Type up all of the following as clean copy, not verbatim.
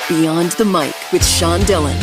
Beyond the Mic with Sean Dillon.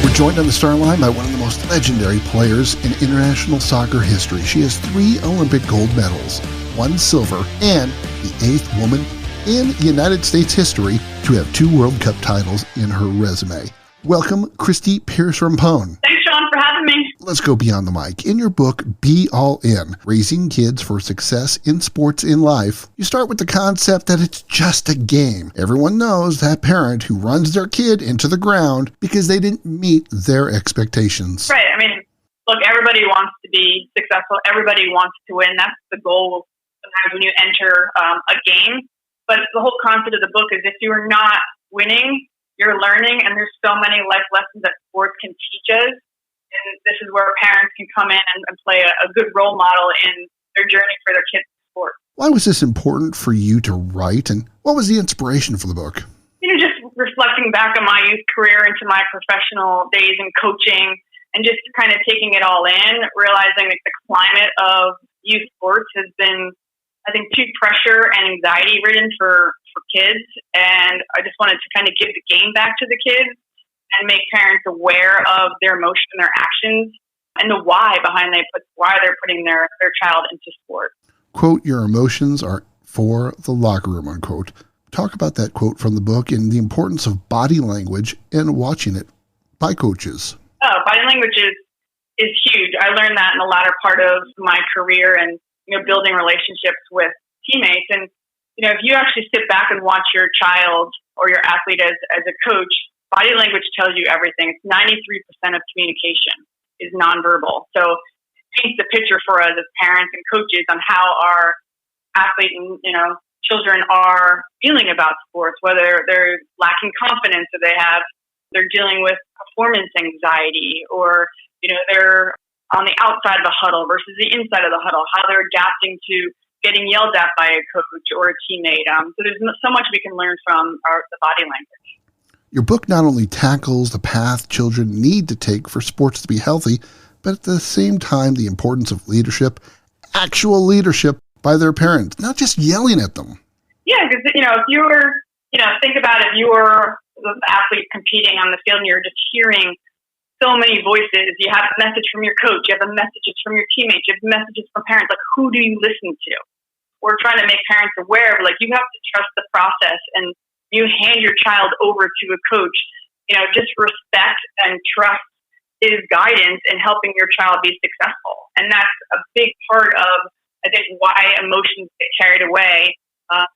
We're joined on the star line by one of the most legendary players in international soccer history. She has 3 Olympic gold medals, 1 silver, and the 8th woman in United States history to have 2 World Cup titles in her resume. Welcome, Christie Pearce Rampone. Thanks, Sean, for having me. Let's go beyond the mic. In your book, Be All In, Raising Kids for Success in Sports in Life, you start with the concept that it's just a game. Everyone knows that parent who runs their kid into the ground because they didn't meet their expectations. Right. I mean, look, everybody wants to be successful. Everybody wants to win. That's the goal sometimes when you enter a game. But the whole concept of the book is if you are not winning, you're learning, and there's so many life lessons that sports can teach us. And this is where parents can come in and play a good role model in their journey for their kids' sport. Why was this important for you to write, and what was the inspiration for the book? Just reflecting back on my youth career into my professional days in coaching and just kind of taking it all in, realizing that the climate of youth sports has been, I think, too pressure and anxiety ridden for kids. And I just wanted to kind of give the game back to the kids and make parents aware of their emotion and their actions and the why behind why they're putting their child into sport. Quote, your emotions are for the locker room, unquote. Talk about that quote from the book and the importance of body language and watching it by coaches. Body language is huge. I learned that in the latter part of my career and, building relationships with teammates. And, if you actually sit back and watch your child or your athlete as a coach, body language tells you everything. It's 93% of communication is nonverbal. So it paints the picture for us as parents and coaches on how our athletes and, children are feeling about sports, whether they're lacking confidence or they're dealing with performance anxiety, or, they're on the outside of the huddle versus the inside of the huddle, how they're adapting to getting yelled at by a coach or a teammate. So there's so much we can learn from the body language. Your book not only tackles the path children need to take for sports to be healthy, but at the same time, the importance of leadership, actual leadership by their parents, not just yelling at them. Yeah, because, if you were, think about if you were the athlete competing on the field and you're just hearing so many voices. You have a message from your coach, you have messages from your teammates, you have messages from parents. Like, who do you listen to? We're trying to make parents aware of, you have to trust the process, and you hand your child over to a coach. Just respect and trust his guidance in helping your child be successful. And that's a big part of, I think, why emotions get carried away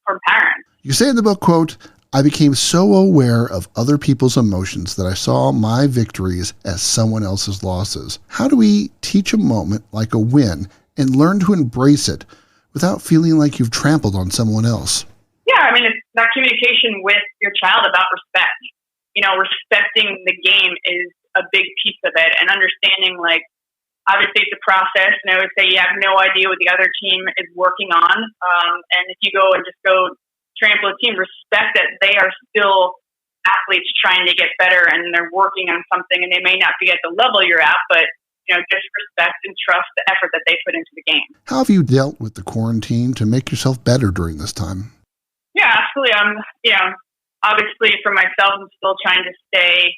from parents. You say in the book, quote, I became so aware of other people's emotions that I saw my victories as someone else's losses. How do we teach a moment like a win and learn to embrace it without feeling like you've trampled on someone else? Yeah, it's that communication with your child about respect. Respecting the game is a big piece of it, and understanding, obviously it's a process. And I would say you have no idea what the other team is working on. And if you go trample a team, respect that they are still athletes trying to get better and they're working on something, and they may not be at the level you're at, but just respect and trust the effort that they put into the game. How have you dealt with the quarantine to make yourself better during this time? Yeah, absolutely. Obviously for myself, I'm still trying to stay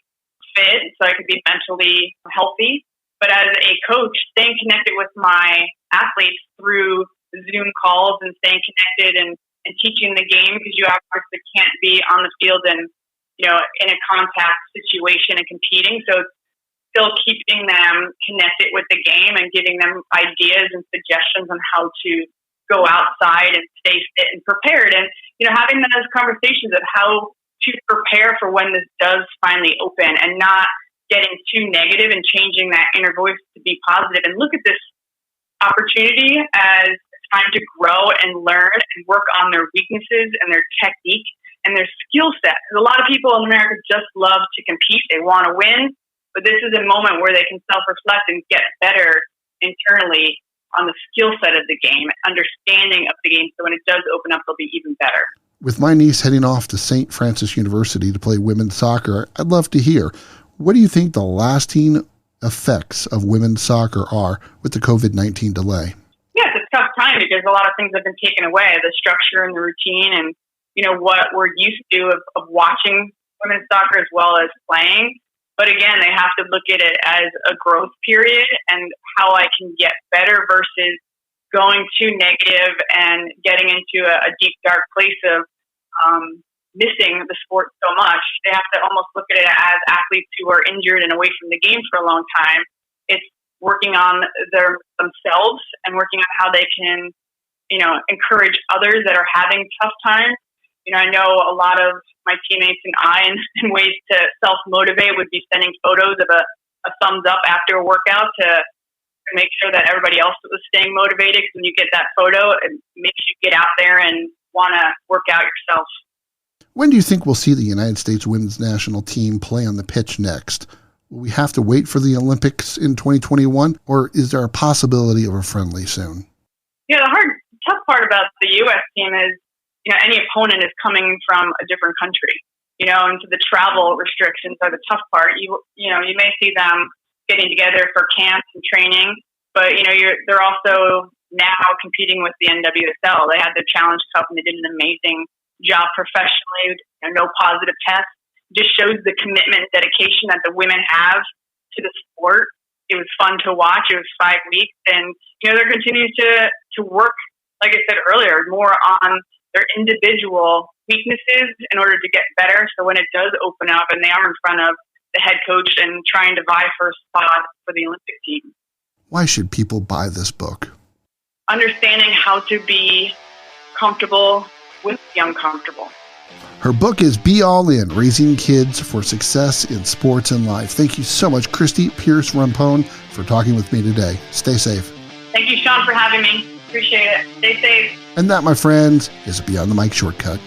fit so I could be mentally healthy. But as a coach, staying connected with my athletes through Zoom calls and staying connected and teaching the game, because you obviously can't be on the field and, in a contact situation and competing. So it's still keeping them connected with the game and giving them ideas and suggestions on how to go outside and stay fit and prepared. And, having those conversations of how to prepare for when this does finally open, and not getting too negative and changing that inner voice to be positive and look at this opportunity as time to grow and learn and work on their weaknesses and their technique and their skill set. Because a lot of people in America just love to compete. They want to win, but this is a moment where they can self-reflect and get better internally on the skill set of the game, understanding of the game. So when it does open up, they'll be even better. With my niece heading off to St. Francis University to play women's soccer, I'd love to hear, what do you think the lasting effects of women's soccer are with the COVID-19 delay? Yeah, it's a tough time because a lot of things have been taken away, the structure and the routine and, what we're used to of watching women's soccer as well as playing. But again, they have to look at it as a growth period and how I can get better versus going too negative and getting into a deep, dark place of missing the sport so much. They have to almost look at it as athletes who are injured and away from the game for a long time. It's working on themselves and working on how they can, encourage others that are having tough times. I know a lot of my teammates and I, in ways to self-motivate, would be sending photos of a thumbs up after a workout to make sure that everybody else was staying motivated. Because when you get that photo, it makes you get out there and want to work out yourself. When do you think we'll see the United States women's national team play on the pitch next? Will we have to wait for the Olympics in 2021, or is there a possibility of a friendly soon? Yeah, the tough part about the U.S. team is, any opponent is coming from a different country, and so the travel restrictions are the tough part. You may see them getting together for camps and training, but, they're also now competing with the NWSL. They had the Challenge Cup and they did an amazing job professionally, no positive tests. Just shows the commitment and dedication that the women have to the sport. It was fun to watch. It was 5 weeks, and they're continuing to work, like I said earlier, more on their individual weaknesses in order to get better. So when it does open up and they are in front of the head coach and trying to vie for a spot for the Olympic team. Why should people buy this book? Understanding how to be comfortable with the uncomfortable. Her book is Be All In, Raising Kids for Success in Sports and Life. Thank you so much, Christie Pearce Rampone, for talking with me today. Stay safe. Thank you, Sean, for having me. Appreciate it. Stay safe. And that, my friends, is Beyond the Mic Shortcut.